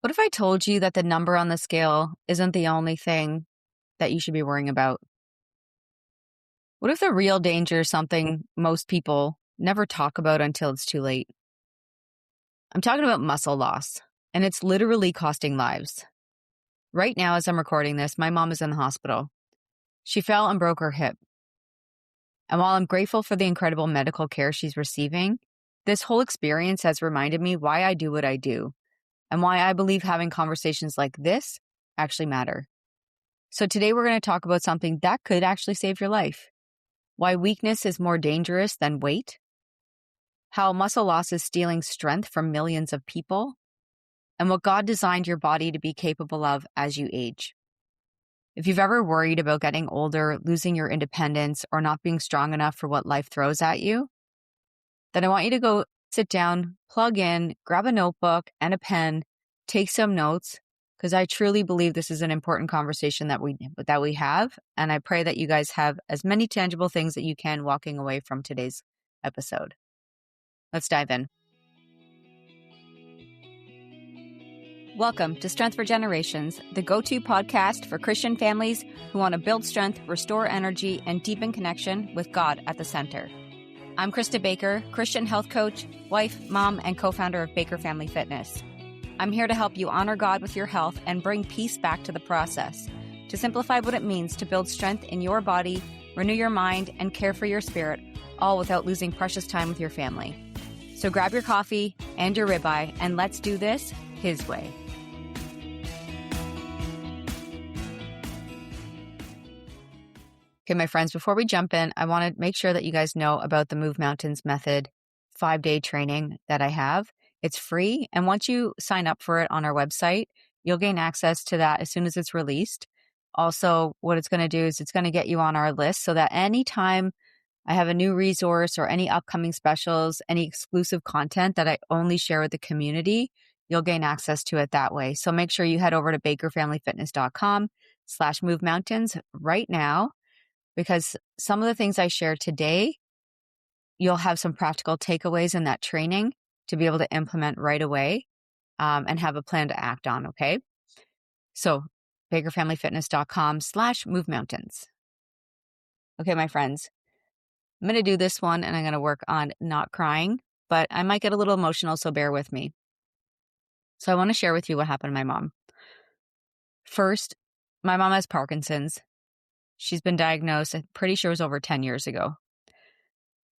What if I told you that the number on the scale isn't the only thing that you should be worrying about? What if the real danger is something most people never talk about until it's too late? I'm talking about muscle loss, and it's literally costing lives. Right now, as I'm recording this, my mom is in the hospital. She fell and broke her hip. And while I'm grateful for the incredible medical care she's receiving, this whole experience has reminded me why I do what I do and why I believe having conversations like this actually matter. So today we're going to talk about something that could actually save your life. Why weakness is more dangerous than weight. How muscle loss is stealing strength from millions of people. And what God designed your body to be capable of as you age. If you've ever worried about getting older, losing your independence, or not being strong enough for what life throws at you, then I want you to go sit down, plug in, grab a notebook and a pen, take some notes, because I truly believe this is an important conversation that we have. And I pray that you guys have as many tangible things that you can walking away from today's episode. Let's dive in. Welcome to Strength for Generations, the go-to podcast for Christian families who want to build strength, restore energy, and deepen connection with God at the center. I'm Krista Baker, Christian health coach, wife, mom, and co-founder of Baker Family Fitness. I'm here to help you honor God with your health and bring peace back to the process, to simplify what it means to build strength in your body, renew your mind, and care for your spirit, all without losing precious time with your family. So grab your coffee and your ribeye, and let's do this His way. Okay, my friends, before we jump in, I want to make sure that you guys know about the Move Mountains Method 5-day training that I have. It's free, and once you sign up for it on our website, you'll gain access to that as soon as it's released. Also, what it's going to do is it's going to get you on our list so that anytime I have a new resource or any upcoming specials, any exclusive content that I only share with the community, you'll gain access to it that way. So make sure you head over to bakerfamilyfitness.com/movemountains right now, because some of the things I share today, you'll have some practical takeaways in that training to be able to implement right away and have a plan to act on, okay? So bakerfamilyfitness.com/movemountains. Okay, my friends, I'm going to do this one and I'm going to work on not crying, but I might get a little emotional, so bear with me. So I want to share with you what happened to my mom. First, my mom has Parkinson's. She's been diagnosed, I'm pretty sure it was over 10 years ago.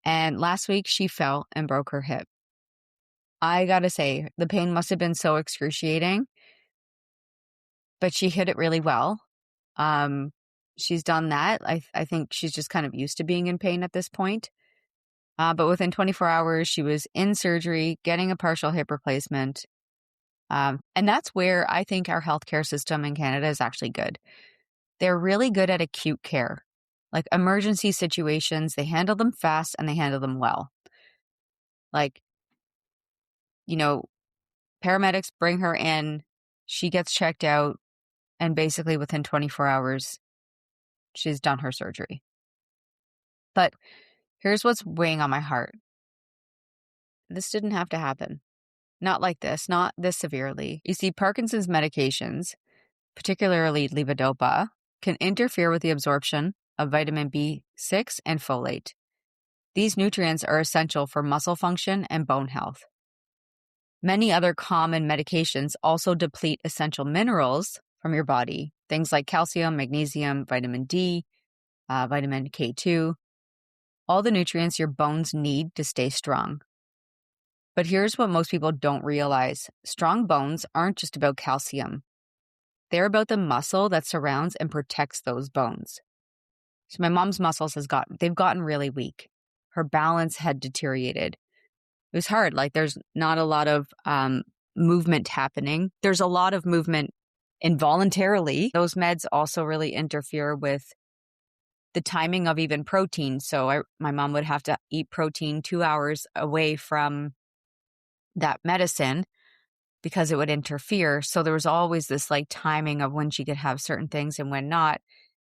And last week she fell and broke her hip. I gotta say, the pain must have been so excruciating, but she hit it really well. She's done that. I think she's just kind of used to being in pain at this point. But within 24 hours, she was in surgery, getting a partial hip replacement. And that's where I think our healthcare system in Canada is actually good. They're really good at acute care, like emergency situations. They handle them fast and they handle them well. Like, paramedics bring her in, she gets checked out, and basically within 24 hours, she's done her surgery. But here's what's weighing on my heart. This didn't have to happen. Not like this, not this severely. You see, Parkinson's medications, particularly levodopa, can interfere with the absorption of vitamin B6 and folate. These nutrients are essential for muscle function and bone health. Many other common medications also deplete essential minerals from your body, things like calcium, magnesium, vitamin D, vitamin K2, all the nutrients your bones need to stay strong. But here's what most people don't realize. Strong bones aren't just about calcium. They're about the muscle that surrounds and protects those bones. So my mom's muscles they've gotten really weak. Her balance had deteriorated. It was hard. Like, there's not a lot of movement happening. There's a lot of movement involuntarily. Those meds also really interfere with the timing of even protein. So my mom would have to eat protein 2 hours away from that medicine because it would interfere. So there was always this like timing of when she could have certain things and when not.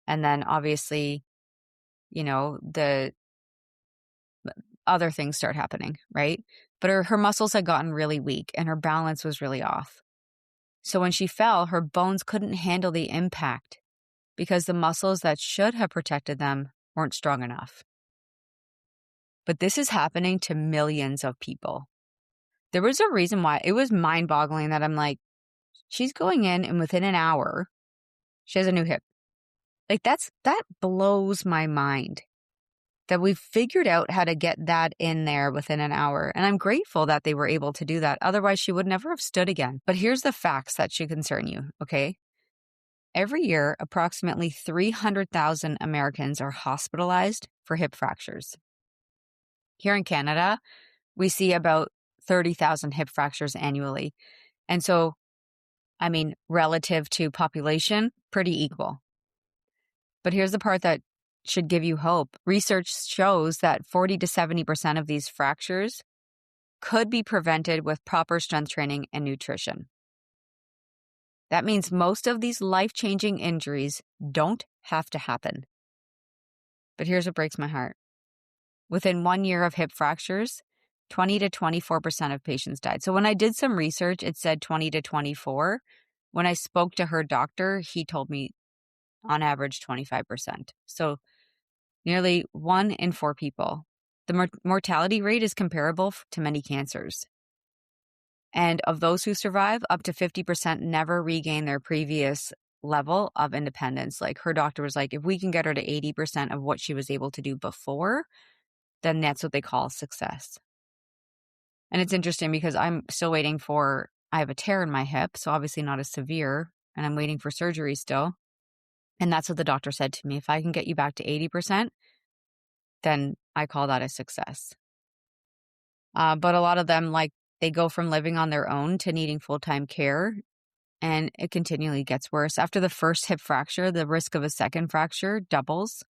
And then obviously, the other things start happening, right? But her muscles had gotten really weak and her balance was really off. So when she fell, her bones couldn't handle the impact because the muscles that should have protected them weren't strong enough. But this is happening to millions of people. There was a reason why. It was mind-boggling that I'm like, she's going in and within an hour, she has a new hip. Like that blows my mind that we've figured out how to get that in there within an hour. And I'm grateful that they were able to do that. Otherwise, she would never have stood again. But here's the facts that should concern you, okay? Every year, approximately 300,000 Americans are hospitalized for hip fractures. Here in Canada, we see about 30,000 hip fractures annually. And so, I mean, relative to population, pretty equal. But here's the part that should give you hope. Research shows that 40 to 70% of these fractures could be prevented with proper strength training and nutrition. That means most of these life-changing injuries don't have to happen. But here's what breaks my heart. Within 1 year of hip fractures, 20 to 24% of patients died. So when I did some research, it said 20 to 24. When I spoke to her doctor, he told me on average 25%. So nearly 1 in 4 people. The mortality rate is comparable to many cancers. And of those who survive, up to 50% never regain their previous level of independence. Like her doctor was like, if we can get her to 80% of what she was able to do before, then that's what they call success. And it's interesting because I'm still waiting I have a tear in my hip, so obviously not as severe, and I'm waiting for surgery still. And that's what the doctor said to me. If I can get you back to 80%, then I call that a success. But a lot of them, like, they go from living on their own to needing full-time care, and it continually gets worse. After the first hip fracture, the risk of a second fracture doubles.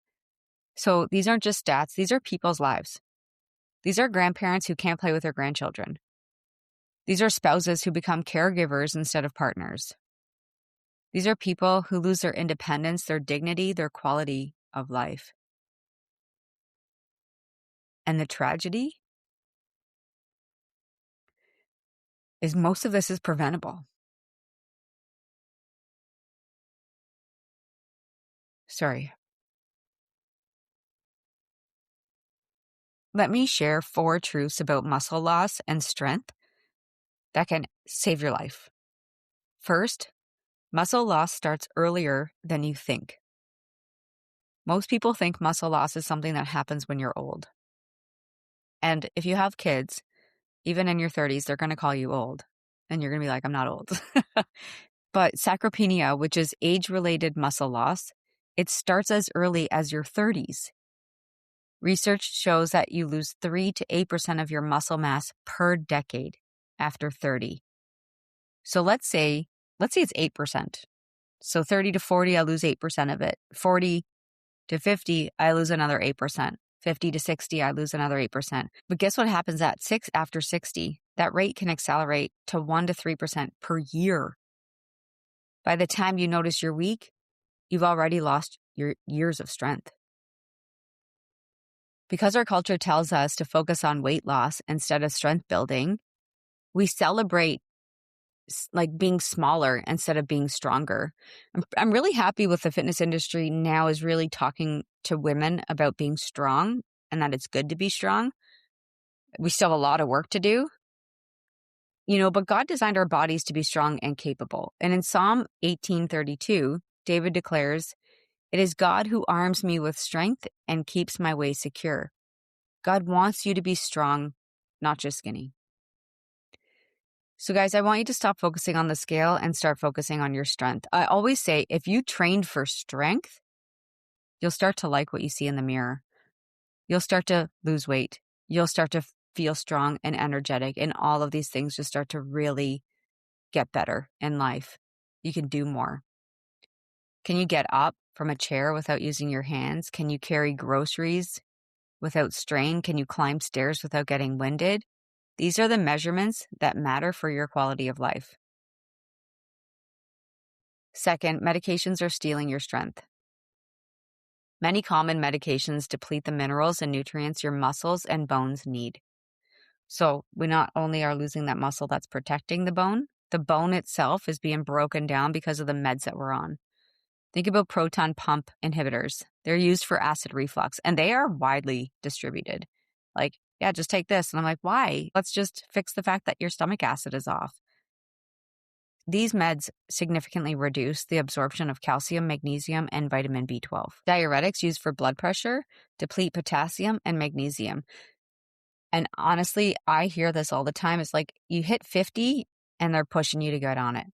So these aren't just stats. These are people's lives. These are grandparents who can't play with their grandchildren. These are spouses who become caregivers instead of partners. These are people who lose their independence, their dignity, their quality of life. And the tragedy is most of this is preventable. Sorry. Let me share 4 truths about muscle loss and strength that can save your life. First, muscle loss starts earlier than you think. Most people think muscle loss is something that happens when you're old. And if you have kids, even in your 30s, they're going to call you old. And you're going to be like, I'm not old. But sarcopenia, which is age-related muscle loss, it starts as early as your 30s. Research shows that you lose 3 to 8% of your muscle mass per decade after 30. So let's say it's 8%. So 30 to 40, I lose 8% of it. 40 to 50, I lose another 8%. 50 to 60, I lose another 8%. But guess what happens after 60? That rate can accelerate to 1 to 3% per year. By the time you notice you're weak, you've already lost your years of strength. Because our culture tells us to focus on weight loss instead of strength building, we celebrate like being smaller instead of being stronger. I'm really happy with the fitness industry now is really talking to women about being strong and that it's good to be strong. We still have a lot of work to do, but God designed our bodies to be strong and capable. And in Psalm 18:32, David declares, "It is God who arms me with strength and keeps my way secure." God wants you to be strong, not just skinny. So guys, I want you to stop focusing on the scale and start focusing on your strength. I always say, if you trained for strength, you'll start to like what you see in the mirror. You'll start to lose weight. You'll start to feel strong and energetic, and all of these things just start to really get better in life. You can do more. Can you get up from a chair without using your hands? Can you carry groceries without strain? Can you climb stairs without getting winded? These are the measurements that matter for your quality of life. Second, medications are stealing your strength. Many common medications deplete the minerals and nutrients your muscles and bones need. So we not only are losing that muscle that's protecting the bone, The bone itself is being broken down because of the meds that we're on. Think about proton pump inhibitors. They're used for acid reflux, and they are widely distributed. Like, yeah, just take this. And I'm like, why? Let's just fix the fact that your stomach acid is off. These meds significantly reduce the absorption of calcium, magnesium, and vitamin B12. Diuretics used for blood pressure deplete potassium and magnesium. And honestly, I hear this all the time. It's like you hit 50 and they're pushing you to get on it.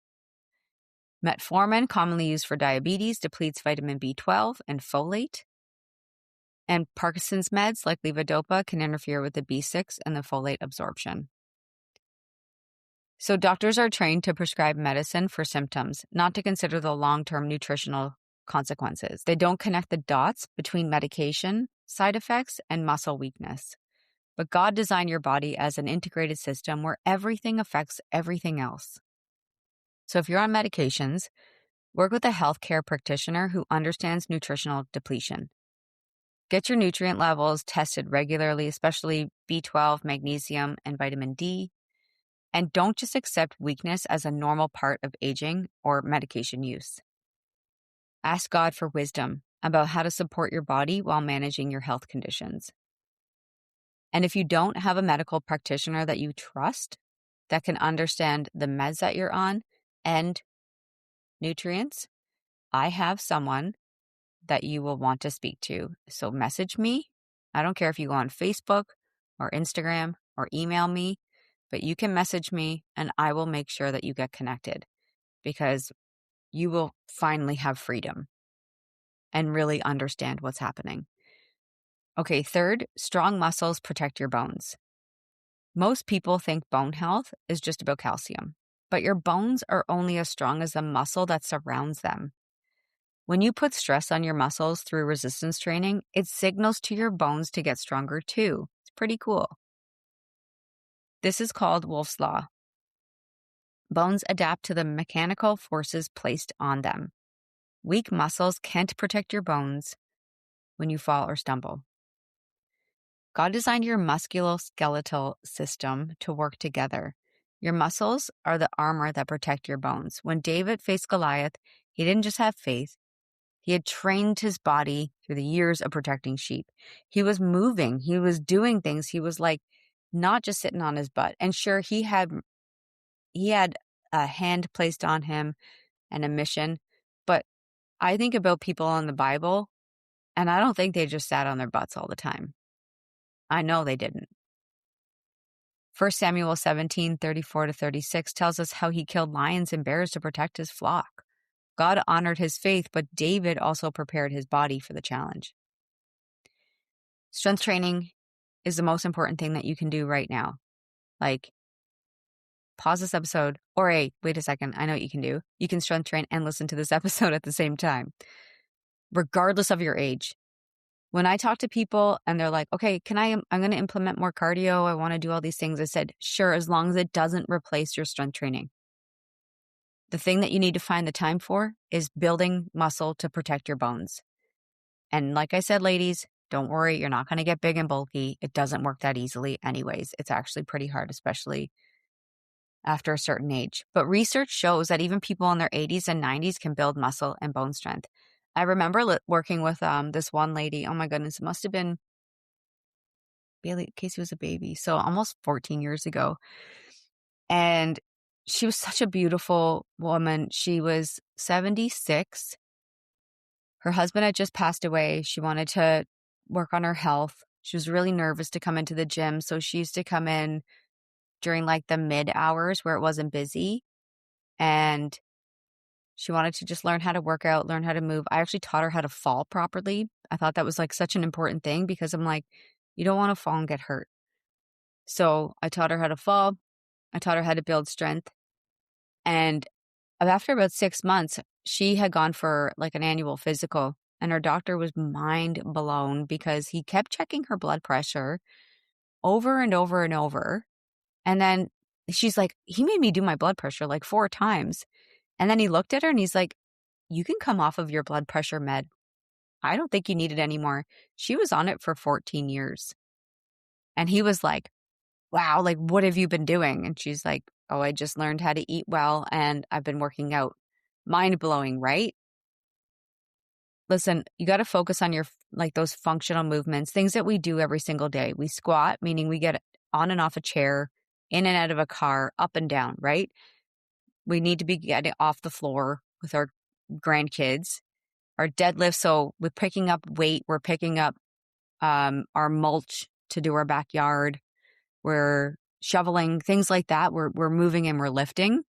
Metformin, commonly used for diabetes, depletes vitamin B12 and folate. And Parkinson's meds like levodopa can interfere with the B6 and the folate absorption. So doctors are trained to prescribe medicine for symptoms, not to consider the long-term nutritional consequences. They don't connect the dots between medication, side effects, and muscle weakness. But God designed your body as an integrated system where everything affects everything else. So if you're on medications, work with a healthcare practitioner who understands nutritional depletion. Get your nutrient levels tested regularly, especially B12, magnesium, and vitamin D. And don't just accept weakness as a normal part of aging or medication use. Ask God for wisdom about how to support your body while managing your health conditions. And if you don't have a medical practitioner that you trust, that can understand the meds that you're on and nutrients, I have someone that you will want to speak to. So message me. I don't care if you go on Facebook or Instagram or email me, but you can message me and I will make sure that you get connected, because you will finally have freedom and really understand what's happening. Okay, third, strong muscles protect your bones. Most people think bone health is just about calcium, but your bones are only as strong as the muscle that surrounds them. When you put stress on your muscles through resistance training, it signals to your bones to get stronger too. It's pretty cool. This is called Wolff's Law. Bones adapt to the mechanical forces placed on them. Weak muscles can't protect your bones when you fall or stumble. God designed your musculoskeletal system to work together. Your muscles are the armor that protect your bones. When David faced Goliath, he didn't just have faith. He had trained his body through the years of protecting sheep. He was moving. He was doing things. He was like not just sitting on his butt. And sure, he had a hand placed on him and a mission. But I think about people in the Bible, and I don't think they just sat on their butts all the time. I know they didn't. 1 Samuel 17:34-36 tells us how he killed lions and bears to protect his flock. God honored his faith, but David also prepared his body for the challenge. Strength training is the most important thing that you can do right now. Like, pause this episode, or hey, wait a second, I know what you can do. You can strength train and listen to this episode at the same time, regardless of your age. When I talk to people and they're like, okay, I'm going to implement more cardio. I want to do all these things. I said, sure, as long as it doesn't replace your strength training. The thing that you need to find the time for is building muscle to protect your bones. And like I said, ladies, don't worry, you're not going to get big and bulky. It doesn't work that easily anyways. It's actually pretty hard, especially after a certain age. But research shows that even people in their 80s and 90s can build muscle and bone strength. I remember working with this one lady. Oh my goodness, it must have been Casey was a baby, so almost 14 years ago. And she was such a beautiful woman. She was 76. Her husband had just passed away. She wanted to work on her health. She was really nervous to come into the gym, so she used to come in during like the mid hours where it wasn't busy. And she wanted to just learn how to work out, learn how to move. I actually taught her how to fall properly. I thought that was like such an important thing, because I'm like, you don't want to fall and get hurt. So I taught her how to fall. I taught her how to build strength. And after about 6 months, she had gone for like an annual physical, and her doctor was mind blown because he kept checking her blood pressure over and over and over. And then she's like, he made me do my blood pressure like 4 times. And then he looked at her and he's like, you can come off of your blood pressure med. I don't think you need it anymore. She was on it for 14 years. And he was like, wow, like, what have you been doing? And she's like, oh, I just learned how to eat well and I've been working out. Mind-blowing, right? Listen, you got to focus on your, like those functional movements, things that we do every single day. We squat, meaning we get on and off a chair, in and out of a car, up and down, right? We need to be getting off the floor with our grandkids. Our deadlift, so we're picking up weight, we're picking up our mulch to do our backyard, we're shoveling, things like that. We're moving and we're lifting.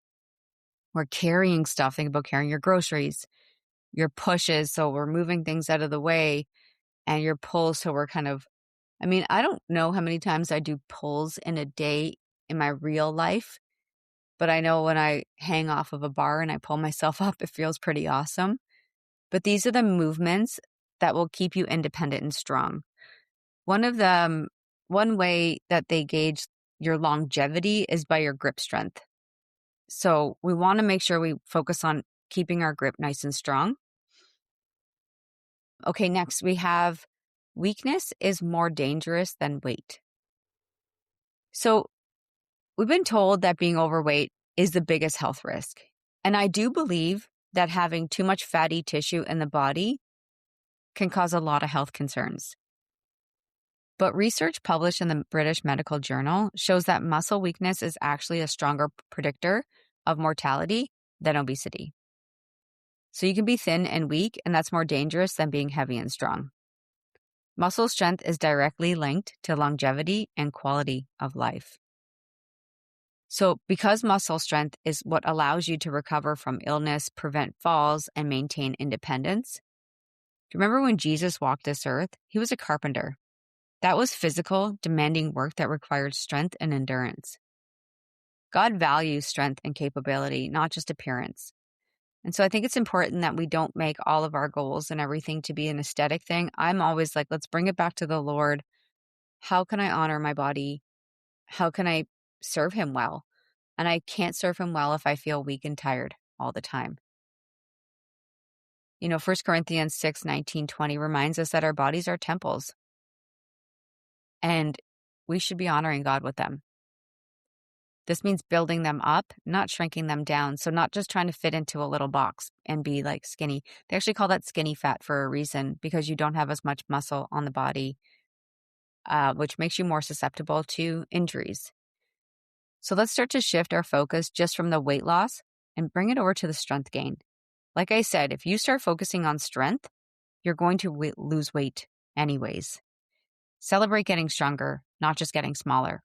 We're carrying stuff. Think about carrying your groceries, your pushes, so we're moving things out of the way, and your pulls, so we're kind of, I mean, I don't know how many times I do pulls in a day in my real life, but I know when I hang off of a bar and I pull myself up, it feels pretty awesome. But these are the movements that will keep you independent and strong. One way that they gauge your longevity is by your grip strength. So we want to make sure we focus on keeping our grip nice and strong. Okay, next we have weakness is more dangerous than weight. So we've been told that being overweight is the biggest health risk. And I do believe that having too much fatty tissue in the body can cause a lot of health concerns. But research published in the British Medical Journal shows that muscle weakness is actually a stronger predictor of mortality than obesity. So you can be thin and weak, and that's more dangerous than being heavy and strong. Muscle strength is directly linked to longevity and quality of life. So because muscle strength is what allows you to recover from illness, prevent falls, and maintain independence. Do you remember when Jesus walked this earth? He was a carpenter. That was physical, demanding work that required strength and endurance. God values strength and capability, not just appearance. And so I think it's important that we don't make all of our goals and everything to be an aesthetic thing. I'm always like, let's bring it back to the Lord. How can I honor my body? How can I serve him well? And I can't serve him well if I feel weak and tired all the time. You know, 1 Corinthians 6:19-20 reminds us that our bodies are temples. And we should be honoring God with them. This means building them up, not shrinking them down. So not just trying to fit into a little box and be like skinny. They actually call that skinny fat for a reason, because you don't have as much muscle on the body, which makes you more susceptible to injuries. So let's start to shift our focus just from the weight loss and bring it over to the strength gain. Like I said, if you start focusing on strength, you're going to lose weight anyways. Celebrate getting stronger, not just getting smaller.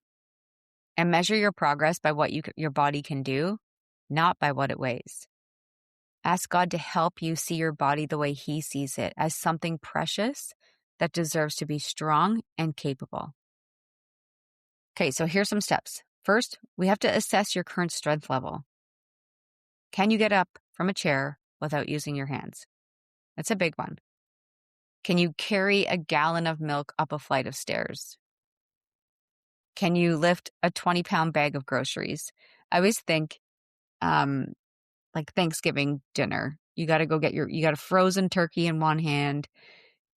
And measure your progress by what your body can do, not by what it weighs. Ask God to help you see your body the way he sees it, as something precious that deserves to be strong and capable. Okay, so here's some steps. First, we have to assess your current strength level. Can you get up from a chair without using your hands? That's a big one. Can you carry a gallon of milk up a flight of stairs? Can you lift a 20-pound bag of groceries? I always think, like Thanksgiving dinner, you got to go get you got a frozen turkey in one hand,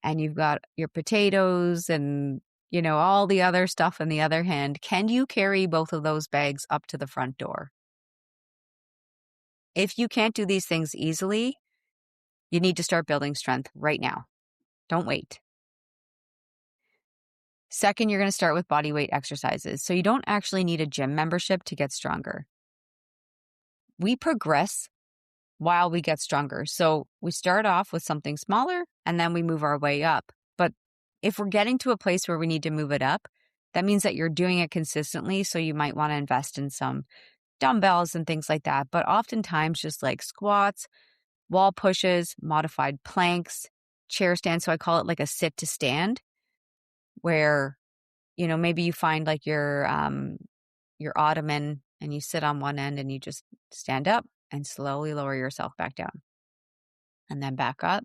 and you've got your potatoes and, you know, all the other stuff in the other hand. Can you carry both of those bags up to the front door? If you can't do these things easily, you need to start building strength right now. Don't wait. Second, you're going to start with body weight exercises. So you don't actually need a gym membership to get stronger. We progress while we get stronger. So we start off with something smaller and then we move our way up. But if we're getting to a place where we need to move it up, that means that you're doing it consistently. So you might want to invest in some dumbbells and things like that. But oftentimes just like squats, wall pushes, modified planks, chair stands. So I call it like a sit to stand, where, you know, maybe you find like your ottoman and you sit on one end and you just stand up and slowly lower yourself back down and then back up.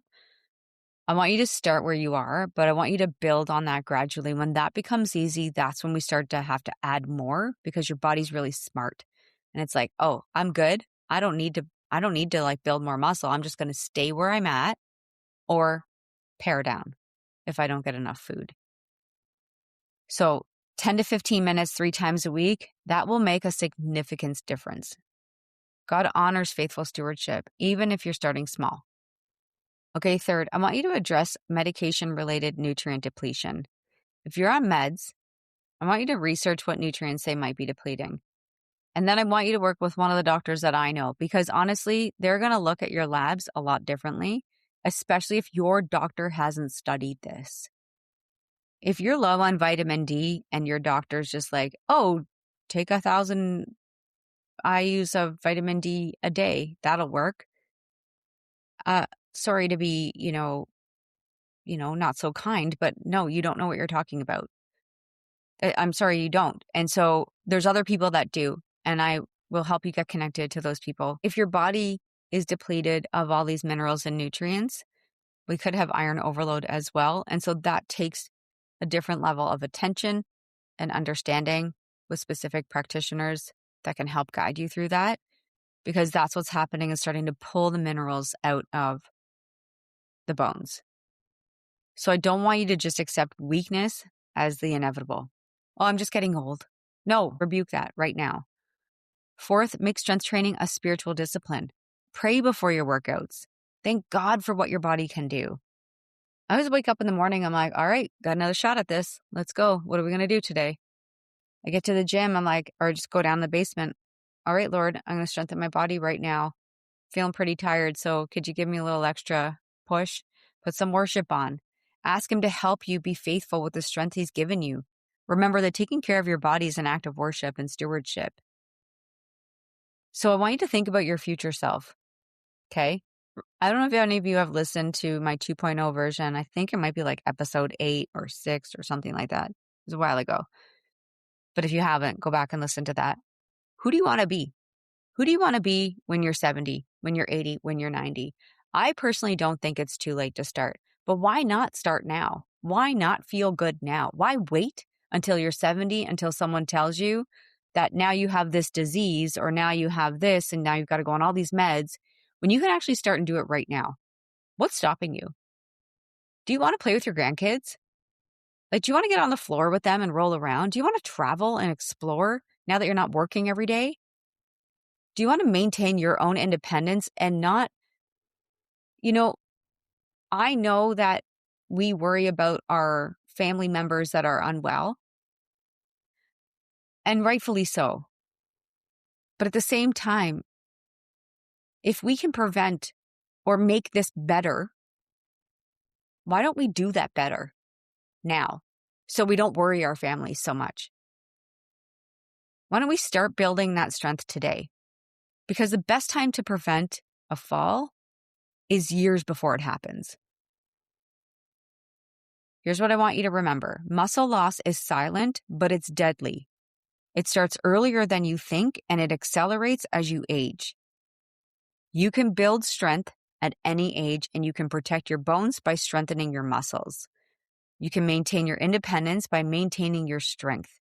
I want you to start where you are, but I want you to build on that gradually. When that becomes easy, that's when we start to have to add more, because your body's really smart. And it's like, oh, I'm good. I don't need to like build more muscle. I'm just going to stay where I'm at or pare down if I don't get enough food. So 10 to 15 minutes 3 times a week, that will make a significant difference. God honors faithful stewardship, even if you're starting small. Okay, third, I want you to address medication-related nutrient depletion. If you're on meds, I want you to research what nutrients they might be depleting. And then I want you to work with one of the doctors that I know, because honestly, they're going to look at your labs a lot differently, especially if your doctor hasn't studied this. If you're low on vitamin D and your doctor's just like, oh, take 1,000 IUs of vitamin D a day, that'll work. Sorry to be, not so kind, but no, you don't know what you're talking about. I'm sorry you don't. And so there's other people that do, and I will help you get connected to those people. If your body is depleted of all these minerals and nutrients, we could have iron overload as well. And so that takes a different level of attention and understanding with specific practitioners that can help guide you through that, because that's what's happening, is starting to pull the minerals out of the bones. So I don't want you to just accept weakness as the inevitable. Oh, I'm just getting old. No, rebuke that right now. Fourth, make strength training a spiritual discipline. Pray before your workouts. Thank God for what your body can do. I always wake up in the morning, I'm like, all right, got another shot at this. Let's go. What are we going to do today? I get to the gym, I'm like, or just go down the basement. All right, Lord, I'm going to strengthen my body right now. Feeling pretty tired, so could you give me a little extra push? Put some worship on. Ask him to help you be faithful with the strength he's given you. Remember that taking care of your body is an act of worship and stewardship. So I want you to think about your future self, okay? I don't know if any of you have listened to my 2.0 version. I think it might be like episode 8 or 6 or something like that. It was a while ago. But if you haven't, go back and listen to that. Who do you want to be? Who do you want to be when you're 70, when you're 80, when you're 90? I personally don't think it's too late to start. But why not start now? Why not feel good now? Why wait until you're 70, until someone tells you that now you have this disease, or now you have this, and now you've got to go on all these meds, when you can actually start and do it right now? What's stopping you? Do you want to play with your grandkids? Like, do you want to get on the floor with them and roll around? Do you want to travel and explore now that you're not working every day? Do you want to maintain your own independence and not, I know that we worry about our family members that are unwell, and rightfully so. But at the same time, if we can prevent or make this better, why don't we do that better now so we don't worry our families so much? Why don't we start building that strength today? Because the best time to prevent a fall is years before it happens. Here's what I want you to remember. Muscle loss is silent, but it's deadly. It starts earlier than you think, and it accelerates as you age. You can build strength at any age, and you can protect your bones by strengthening your muscles. You can maintain your independence by maintaining your strength.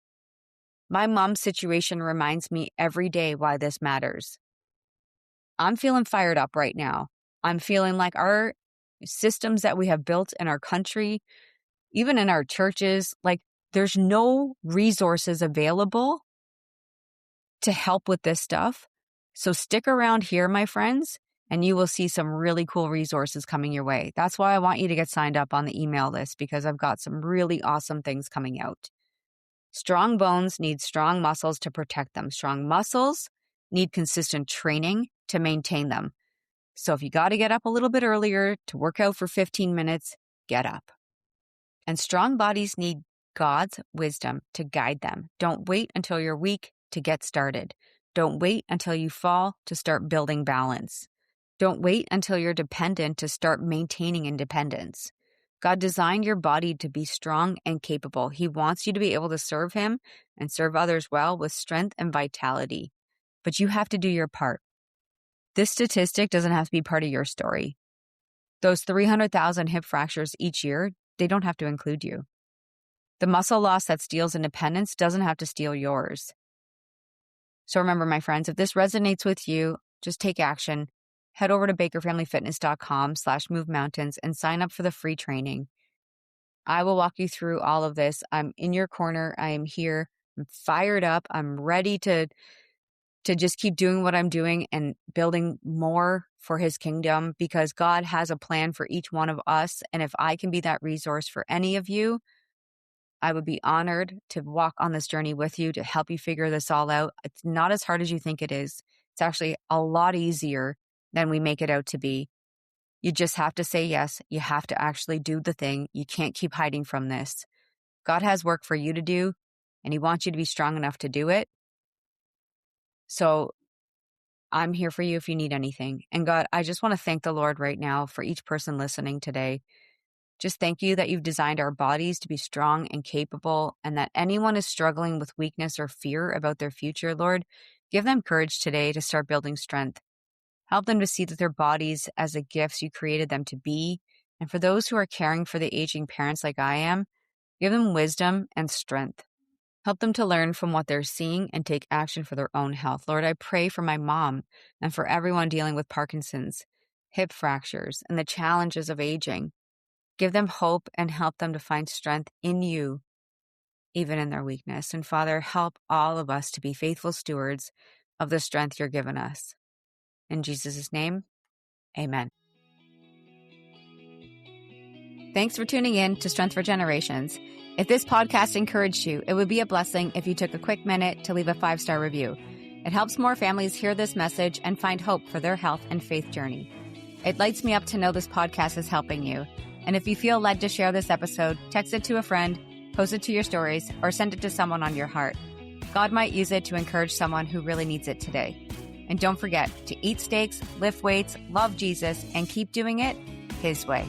My mom's situation reminds me every day why this matters. I'm feeling fired up right now. I'm feeling like our systems that we have built in our country, even in our churches, like there's no resources available to help with this stuff. So stick around here, my friends, and you will see some really cool resources coming your way. That's why I want you to get signed up on the email list, because I've got some really awesome things coming out. Strong bones need strong muscles to protect them. Strong muscles need consistent training to maintain them. So if you got to get up a little bit earlier to work out for 15 minutes, get up. And strong bodies need God's wisdom to guide them. Don't wait until you're weak to get started. Don't wait until you fall to start building balance. Don't wait until you're dependent to start maintaining independence. God designed your body to be strong and capable. He wants you to be able to serve Him and serve others well with strength and vitality. But you have to do your part. This statistic doesn't have to be part of your story. Those 300,000 hip fractures each year, they don't have to include you. The muscle loss that steals independence doesn't have to steal yours. So remember, my friends, if this resonates with you, just take action. Head over to bakerfamilyfitness.com/movemountains and sign up for the free training. I will walk you through all of this. I'm in your corner. I am here. I'm fired up. I'm ready to just keep doing what I'm doing and building more for his kingdom, because God has a plan for each one of us. And if I can be that resource for any of you, I would be honored to walk on this journey with you to help you figure this all out. It's not as hard as you think it is. It's actually a lot easier than we make it out to be. You just have to say yes. You have to actually do the thing. You can't keep hiding from this. God has work for you to do, and he wants you to be strong enough to do it. So I'm here for you if you need anything. And God, I just want to thank the Lord right now for each person listening today. Just thank you that you've designed our bodies to be strong and capable, and that anyone is struggling with weakness or fear about their future, Lord, give them courage today to start building strength. Help them to see that their bodies as the gifts you created them to be. And for those who are caring for the aging parents like I am, give them wisdom and strength. Help them to learn from what they're seeing and take action for their own health. Lord, I pray for my mom and for everyone dealing with Parkinson's, hip fractures, and the challenges of aging. Give them hope and help them to find strength in you, even in their weakness. And Father, help all of us to be faithful stewards of the strength you're given us. In Jesus' name, amen. Thanks for tuning in to Strength for Generations. If this podcast encouraged you, it would be a blessing if you took a quick minute to leave a 5-star review. It helps more families hear this message and find hope for their health and faith journey. It lights me up to know this podcast is helping you. And if you feel led to share this episode, text it to a friend, post it to your stories, or send it to someone on your heart. God might use it to encourage someone who really needs it today. And don't forget to eat steaks, lift weights, love Jesus, and keep doing it his way.